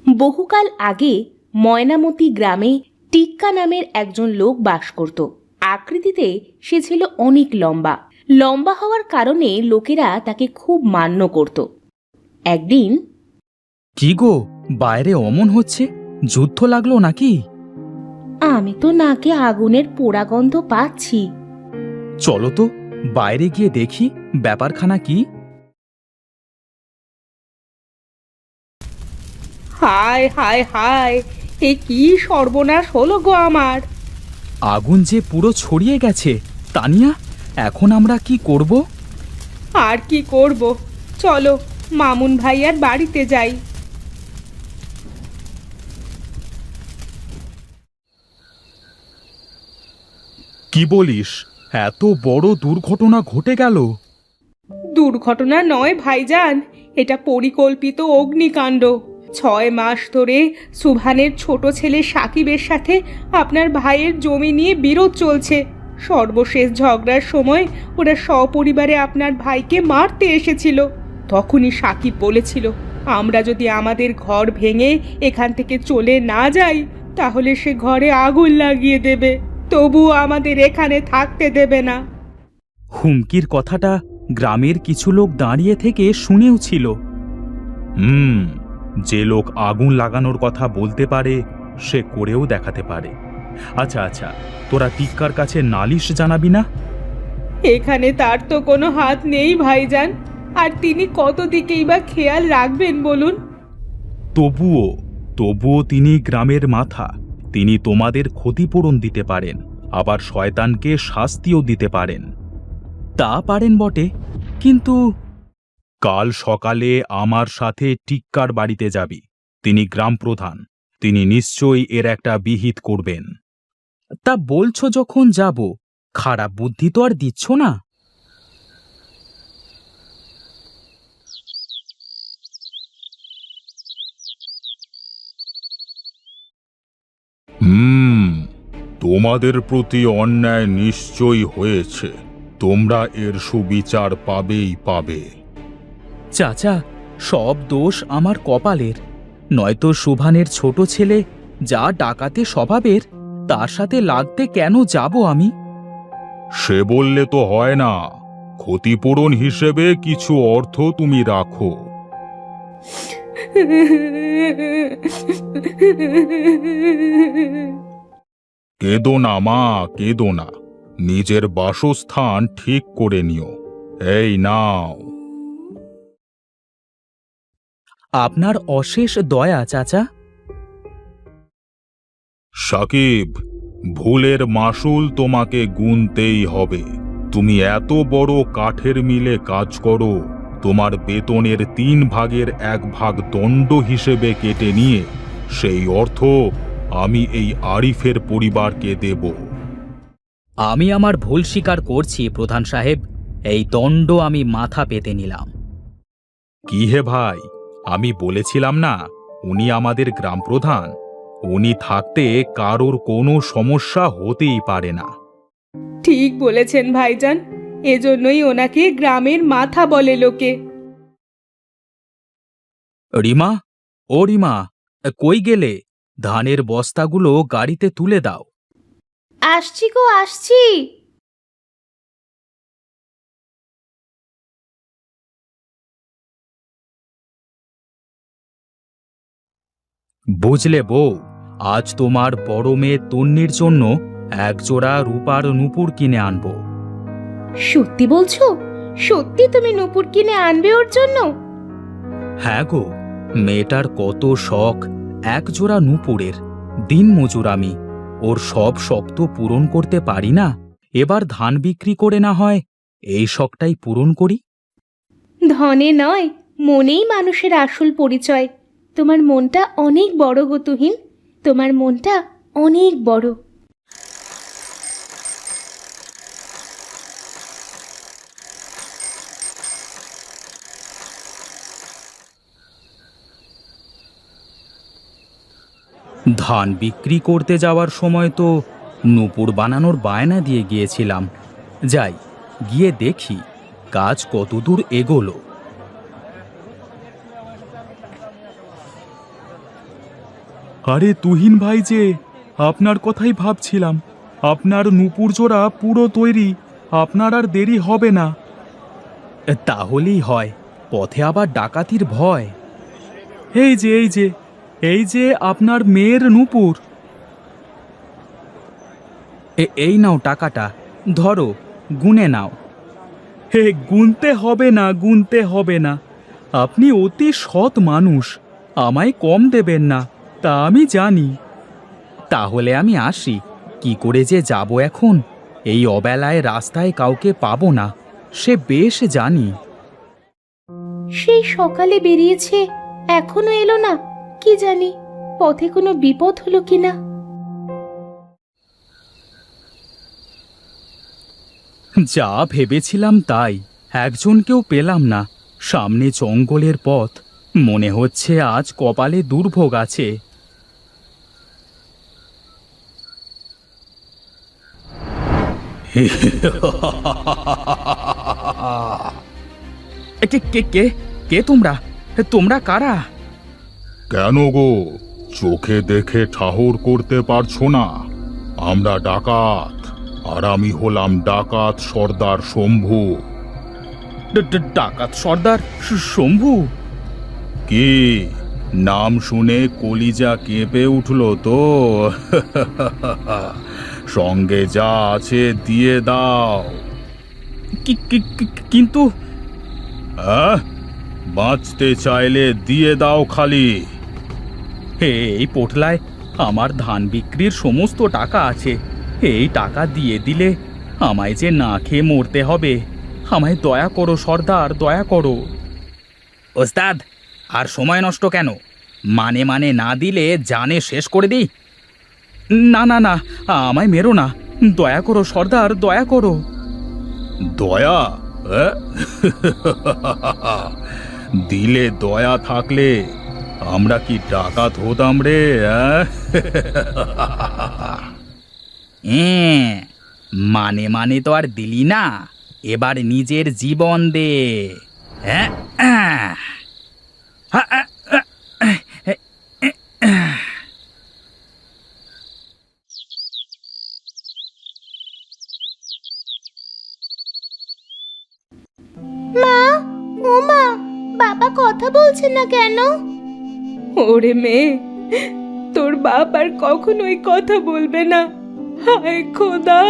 বহুকাল আগে ময়নামতি গ্রামে টিক্কা নামের একজন লোক বাস করত। আকৃতিতে সে ছিল অনেক লম্বা। লম্বা হওয়ার কারণে লোকেরা তাকে খুব মান্য করত। একদিন, কি গো, বাইরে অমন হচ্ছে? যুদ্ধ লাগলো নাকি? আমি তো নাকে আগুনের পোড়া গন্ধ পাচ্ছি। চলো তো বাইরে গিয়ে দেখি ব্যাপারখানা কি। হায় হায় হায়, এ কি সর্বনাশ হলো গো আমার! আগুন যে পুরো ছড়িয়ে গেছে। তানিয়া, এখন আমরা কি করব? আর কি করব, চলো মামুন ভাইয়ার বাড়িতে যাই। কি বলিস? এত বড় দুর্ঘটনা ঘটে গেল? দুর্ঘটনা নয় ভাইজান, এটা পরিকল্পিত অগ্নিকাণ্ড। 6 মাস ধরে সুভানের ছোট ছেলে সাকিবের সাথে আপনার ভাইয়ের জমি নিয়ে বিরোধ চলছে। সর্বশেষ ঝগড়ার সময় ওরা সপরিবারে আপনার ভাইকে মারতে এসেছিল। তখনই সাকিব বলেছিল, আমরা যদি আমাদের ঘর ভেঙে এখান থেকে চলে না যাই তাহলে সে ঘরে আগুন লাগিয়ে দেবে, তবুও আমাদের এখানে থাকতে দেবে না। হুমকির কথাটা গ্রামের কিছু লোক দাঁড়িয়ে থেকে শুনেও ছিল। যে লোক আগুন লাগানোর কথা বলতে পারে সে করেও দেখাতে পারে। আচ্ছা আচ্ছা, তোরা টিক্কার কাছে নালিশ জানাবি না? এখানে তার তো কোনো হাত নেই ভাইজান, আর তিনি কত দিকেই বা খেয়াল রাখবেন বলুন। তবুও তিনি গ্রামের মাথা। তিনি তোমাদের ক্ষতিপূরণ দিতে পারেন, আবার শয়তানকে শাস্তিও দিতে পারেন। তা পারেন বটে, কিন্তু কাল সকালে আমার সাথে টিক্কার বাড়িতে যাবি। তিনি গ্রাম প্রধান, তিনি নিশ্চয়ই এর একটা বিহিত করবেন। তা বলছো যখন যাব, খারাপ বুদ্ধি তো আর দিচ্ছ না? তোমাদের প্রতি অন্যায় নিশ্চয়ই হয়েছে, তোমরা এর সুবিচার পাবেই পাবে। চাচা, সব দোষ আমার কপালের। নয়তো সুভানের ছোট ছেলে যা ডাকাতে স্বভাবের, তার সাথে লাগতে কেন যাব আমি? সে বললে তো হয় না, ক্ষতিপূরণ হিসেবে কিছু অর্থ তুমি রাখো। কেঁদো না মা, কেঁদো না। নিজের বাসস্থান ঠিক করে নিও। এই নাও। আপনার অশেষ দয়া চাচা। সাকিব, ভুলের মাসুল তোমাকে গুনতেই হবে। তুমি এত বড় কাঠের মিলে কাজ করো, তোমার বেতনের 3 ভাগের 1 ভাগ দণ্ড হিসেবে কেটে নিয়ে সেই অর্থ আমি এই আরিফের পরিবারকে দেব। আমি আমার ভুল স্বীকার করছি প্রধান সাহেব। এই দণ্ড আমি মাথা পেতে নিলাম। কি হে ভাই, আমি বলেছিলাম না উনি আমাদের গ্রাম প্রধান। উনি থাকতে কারোর কোনো সমস্যা হতেই পারে না। ঠিক বলেছেন ভাইজান, এজন্যই ওনাকে গ্রামের মাথা বলে লোকে। রিমা, ও রিমা, কই গেলে? ধানের বস্তাগুলো গাড়িতে তুলে দাও। আসছি গো, আসছি। বুঝলে বউ, আজ তোমার বড় মেয়ে তন্নির জন্য 1 জোড়া রূপার নূপুর কিনে আনবো। সত্যি বলছো? সত্যি তুমি নূপুর কিনে আনবে ওর জন্য? হ্যাঁ গো, মেয়েটার কত শখ 1 জোড়া নূপুরের। দিন মজুর আমি, ওর সব শখ তো পূরণ করতে পারি না। এবার ধান বিক্রি করে না হয় এই শখটাই পূরণ করি। ধনে নয়, মনেই মানুষের আসল পরিচয়। তোমার মনটা অনেক বড় গো তুহিন, তোমার মনটা অনেক বড়। ধান বিক্রি করতে যাওয়ার সময় তো নূপুর বানানোর বায়না দিয়ে গিয়েছিলাম। যাই, গিয়ে দেখি কাজ কতদূর এগোলো। আরে তুহিন ভাই যে, আপনার কথাই ভাবছিলাম। আপনার নূপুর জোড়া পুরো তৈরি, আপনার আর দেরি হবে না। তাহলেই হয়, পথে আবার ডাকাতির ভয়। এই যে আপনার মেয়ের নূপুর। এই নাও টাকাটা, ধরো, গুনে নাও। হে, গুনতে হবে না। আপনি অতি সৎ মানুষ, আমায় কম দেবেন না, তা আমি জানি। তাহলে আমি আসি, কি করে যে যাব এখন? এই অবেলায় রাস্তায় কাউকে পাবো না, সে বেশ জানি। সেই সকালে বেরিয়েছে, এখনো এলো না। কি জানি পথে কোনো বিপদ হলো কিনা। যা ভেবেছিলাম তাই, একজনকেও পেলাম না। সামনে জঙ্গলের পথ, মনে হচ্ছে আজ কপালে দুর্ভোগ আছে। কে কে কে কে তোমরা? তোমরা কারা? কেন গো, চোখে দেখে ঠাহর করতে পারছো না? আমরা ডাকাত, আর আমি হলাম ডাকাত সর্দার শম্ভু। ডাকাত সর্দার শম্ভু? কি, নাম শুনে কলিজা কেঁপে উঠলো তো? সঙ্গে যা আছে দিয়ে দাও। কিন্তু হ্যাঁ, বাঁচতে চাইলে দিয়ে দাও খালি। এই পোটলায় আমার ধান বিক্রির সমস্ত টাকা আছে। এই টাকা দিয়ে দিলে আমায় যে না খেয়ে মরতে হবে। আমায় দয়া করো সর্দার, দয়া করো। ওস্তাদ, আর সময় নষ্ট কেন? মানে মানে না দিলে জানে শেষ করে দিই। না না না, আমায় মেরো না, দয়া করো সর্দার, দয়া করো। দয়া? এ? দিলে দয়া থাকলে আমরা কি ডাকাত হতাম রে? মানে মানে তো আর দিলি না, এবার নিজের জীবন দে। হ্যাঁ, মা, ও মা, বাবা কথা বলছে না কেন? ওরে মেয়ে, তোর বাপ আর কখনোই কথা বলবে না। হায় খোদা,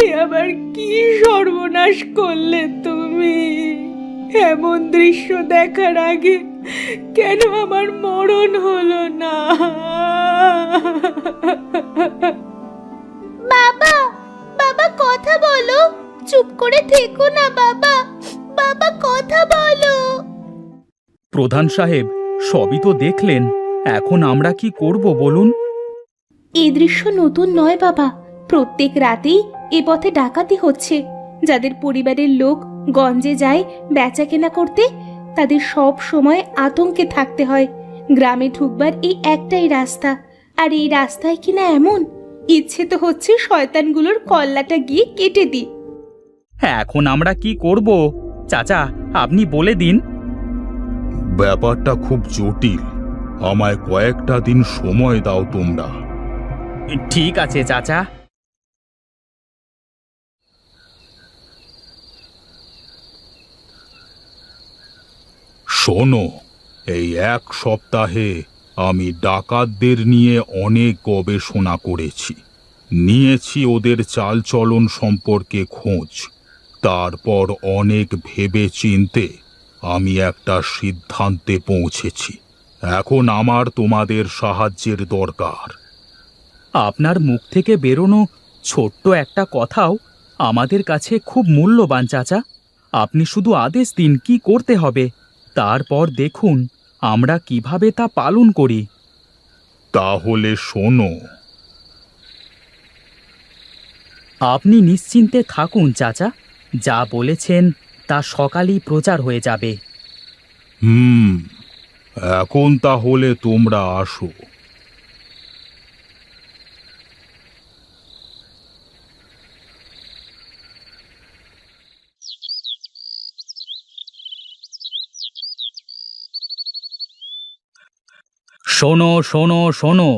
এ আবার কি সর্বনাশ করলে তুমি! এমন দৃশ্য দেখার আগে কেন আমার মরণ হলো না? বাবা, বাবা কথা বলো, চুপ করে থেকো না বাবা, বাবা কথা বলো। প্রধান সাহেব, সবই তো দেখলেন, এখন আমরা কি করব বলুন? এই দৃশ্য নতুন নয় বাবা, প্রত্যেক রাতেই এ পথে ডাকাতি হচ্ছে। যাদের পরিবারের লোক গঞ্জে যায় বেচা কেনা করতে, তাদের সব সময় আতঙ্কে থাকতে হয়। গ্রামে ঢুকবার এই একটাই রাস্তা, আর এই রাস্তায় কিনা এমন, ইচ্ছে তো হচ্ছে শয়তানগুলোর কল্লাটা গিয়ে কেটে দিই। এখন আমরা কি করব চাচা, আপনি বলে দিন। ব্যাপারটা খুব জটিল, আমায় কয়েকটা দিন সময় দাও তোমরা। ঠিক আছে চাচা। শোনো, এই এক সপ্তাহে আমি ডাকাতদের নিয়ে অনেক গবেষণা করেছি, নিয়েছি ওদের চালচলন সম্পর্কে খোঁজ। তারপর অনেক ভেবে চিন্তে আমি একটা সিদ্ধান্তে পৌঁছেছি। এখন আমার তোমাদের সাহায্যের দরকার। আপনার মুখ থেকে বেরোনো ছোট্ট একটা কথাও আমাদের কাছে খুব মূল্যবান চাচা। আপনি শুধু আদেশ দিন কি করতে হবে, তারপর দেখুন আমরা কিভাবে তা পালন করি। তাহলে শোনো। আপনি নিশ্চিন্তে থাকুন চাচা, যা বলেছেন তা সকালেই প্রচার হয়ে যাবে। এখন তাহলে তোমরা আসো। শোনো শোনো শোনো,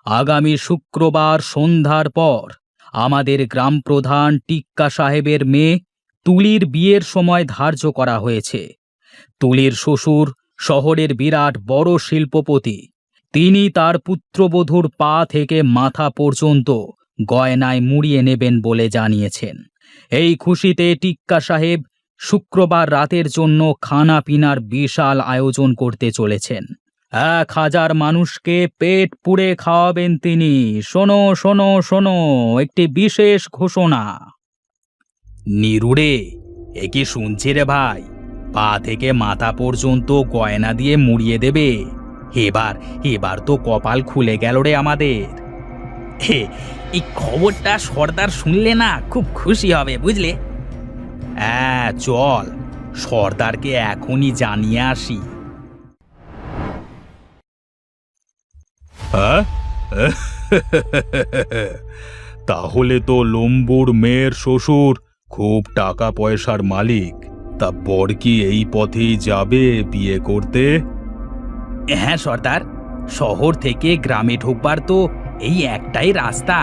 আগামী শুক্রবার সন্ধ্যার পর আমাদের গ্রাম প্রধান টিক্কা সাহেবের মেয়ে তুলির বিয়ের সময় ধার্য করা হয়েছে। তুলির শ্বশুর শহরের বিরাট বড় শিল্পপতি। তিনি তার পুত্রবধূর পা থেকে মাথা পর্যন্ত গয়নায় মুড়িয়ে নেবেন বলে জানিয়েছেন। এই খুশিতে টিক্কা সাহেব শুক্রবার রাতের জন্য খানা পিনার বিশাল আয়োজন করতে চলেছেন। 1000 মানুষকে পেট পুড়ে খাওয়াবেন তিনি। শোনো শোনো শোনো, একটি বিশেষ ঘোষণা। নিরুড়ে, এ কি শুনছি রে ভাই? পা থেকে মাথা পর্যন্ত গয়না দিয়ে মুড়িয়ে দেবে। এবার এবার তো কপাল খুলে গেল রে আমাদের। এই খবরটা সর্দার শুনলে না খুব খুশি হবে, বুঝলে? হ্যাঁ চল, সর্দারকে এখনই জানিয়ে আসি। হ্যাঁ? তাহলে তো লম্বুর মেয়ের শ্বশুর খুব টাকা পয়সার মালিক। তা বর কি এই পথেই যাবে বিয়ে করতে? হ্যাঁ সর্দার, শহর থেকে গ্রামে ঢুকবার তো এই একটাই রাস্তা।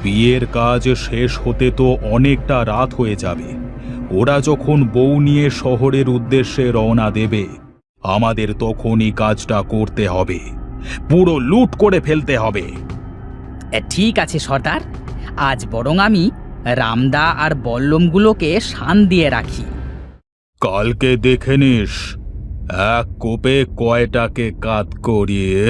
বিয়ের কাজ শেষ হতে তো অনেকটা রাত হয়ে যাবে। ওরা যখন বউ নিয়ে শহরের উদ্দেশ্যে রওনা দেবে, আমাদের তখনই কাজটা করতে হবে। পুরো লুট করে ফেলতে হবে। ঠিক আছে সর্দার, আজ বরং আমি রামদা আর বল্লমগুলোকে শান দিয়ে রাখি। কালকে দেখে নিস এক কোপে কয়টাকে কাত করিয়ে।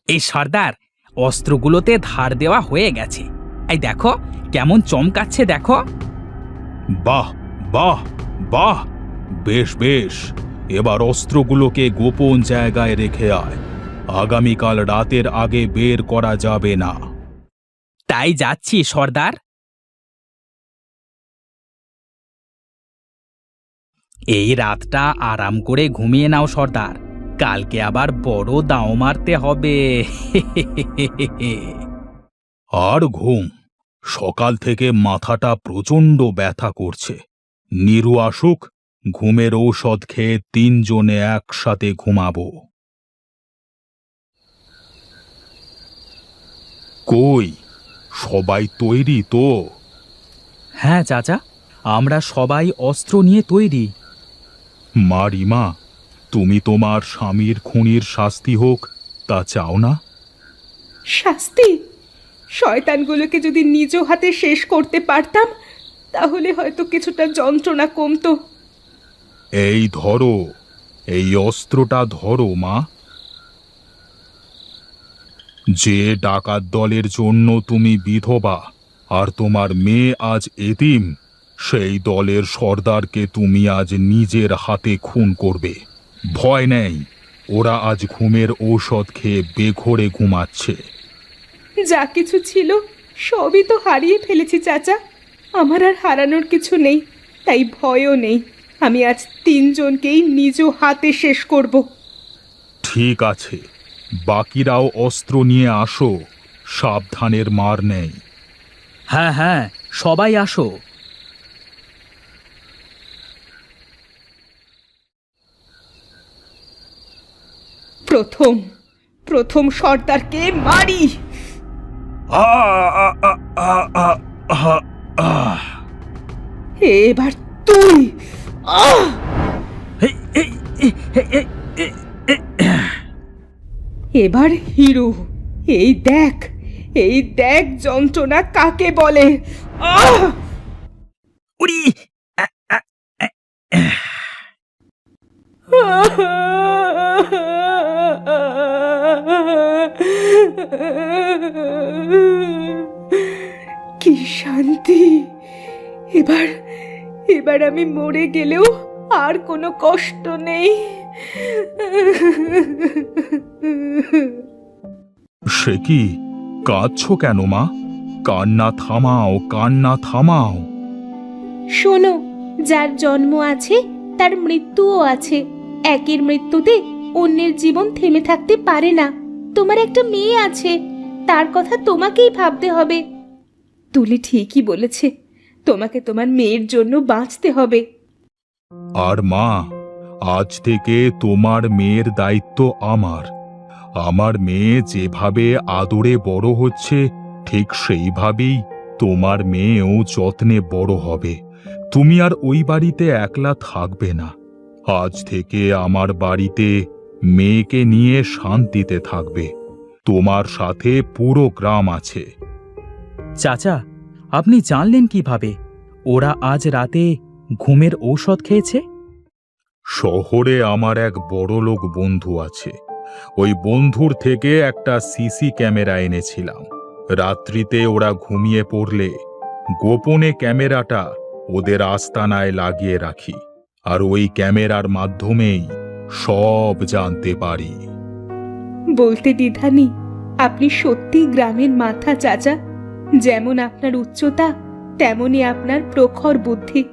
এই সর্দার, অস্ত্রগুলোতে ধার দেওয়া হয়ে গেছে। এই দেখো কেমন চমকাচ্ছে, দেখো। বাহ বাহ বাহ, বেশ বেশ। এবার অস্ত্রগুলোকে গোপন জায়গায় রেখে আয়। আগামীকাল রাতের আগে বের করা যাবে না। তাই যাচ্ছি সর্দার। এই রাতটা আরাম করে ঘুমিয়ে নাও সর্দার, কালকে আবার বড় দাও মারতে হবে। আর ঘুম, সকাল থেকে মাথাটা প্রচণ্ড ব্যথা করছে। নীরু আসুক, ঘুমের ঔষধ খেয়ে 3 জনে একসাথে ঘুমাবো। কই, সবাই তৈরি তো? হ্যাঁ চাচা, আমরা সবাই অস্ত্র নিয়ে তৈরি। মা রিমা, তুমি তোমার স্বামীর খুনির শাস্তি হোক তা চাও না? শাস্তি? শয়তানগুলোকে যদি নিজ হাতে শেষ করতে পারতাম তাহলে হয়তো কিছুটা যন্ত্রণা কমতো। এই ধরো, এই অস্ত্রটা ধরো মা। যে ডাকাত দলের জন্য তুমি বিধবা আর তোমার মেয়ে আজ এতিম, সেই দলের সর্দারকে তুমি আজ নিজের হাতে খুন করবে। ভয় নেই, ওরা আজ ঘুমের ঔষধ খেয়ে বেঘোরে ঘুমাচ্ছে। যা কিছু ছিল সবই তো হারিয়ে ফেলেছি চাচা। আমার আর হারানোর কিছু নেই, তাই ভয়ও নেই। আমি আজ 3 জনকেই নিজ হাতে শেষ করব। ঠিক আছে, বাকিরাও অস্ত্র নিয়ে আসো, সাবধানের মার নেই। হ্যাঁ হ্যাঁ, সবাই আসো। প্রথম সর্দারকে মারি। এবার তুই। এবার হিরো। এই দেখ যন্ত্রণা কাকে বলে। উড়ি! কি শান্তি। এবার আমি মরে গেলেও আর কোনো কষ্ট নেই। সে কি, কাঁদছো কেন মা? কান্না থামাও, কান্না থামাও। শোনো, যার জন্ম আছে তার মৃত্যুও আছে। একের মৃত্যুতে অন্যের জীবন থেমে থাকতে পারে না। তোমার একটা মেয়ে আছে, তার কথা তোমাকেই ভাবতে হবে। তুলি ঠিকই বলেছে। তোমাকে তোমার মেয়ের জন্য বাঁচতে হবে। আর মা, আজ থেকে তোমার মেয়ের দায়িত্ব আমার। আমার মেয়ে যেভাবে আদরে বড় হচ্ছে, ঠিক সেইভাবেই তোমার মেয়েও যত্নে বড় হবে। তুমি আর ওই বাড়িতে একলা থাকবে না। আজ থেকে আমার বাড়িতে মেয়েকে নিয়ে শান্তিতে থাকবে। তোমার সাথে পুরো গ্রাম আছে। চাচা, আপনি জানলেন কিভাবে ওরা আজ রাতে ঘুমের ঔষধ খেয়েছে? শহরে আমার এক বড়লোক বন্ধু আছে। ওই বন্ধুর থেকে একটা সিসি ক্যামেরা এনেছিলাম। রাত্রিতে ওরা ঘুমিয়ে পড়লে গোপনে ক্যামেরাটা ওদের আস্তানায় লাগিয়ে রাখি, আর ওই ক্যামেরার মাধ্যমেই সব জানতে পারি। বলতে দ্বিধা নেই, আপনি সত্যি গ্রামের মাথা চাচা। যেমন আপনার উচ্চতা, তেমনি আপনার প্রখর বুদ্ধি।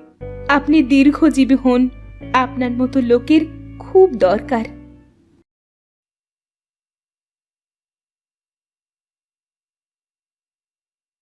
আপনি দীর্ঘজীবী হন। আপনার মতো লোকের খুব দরকার।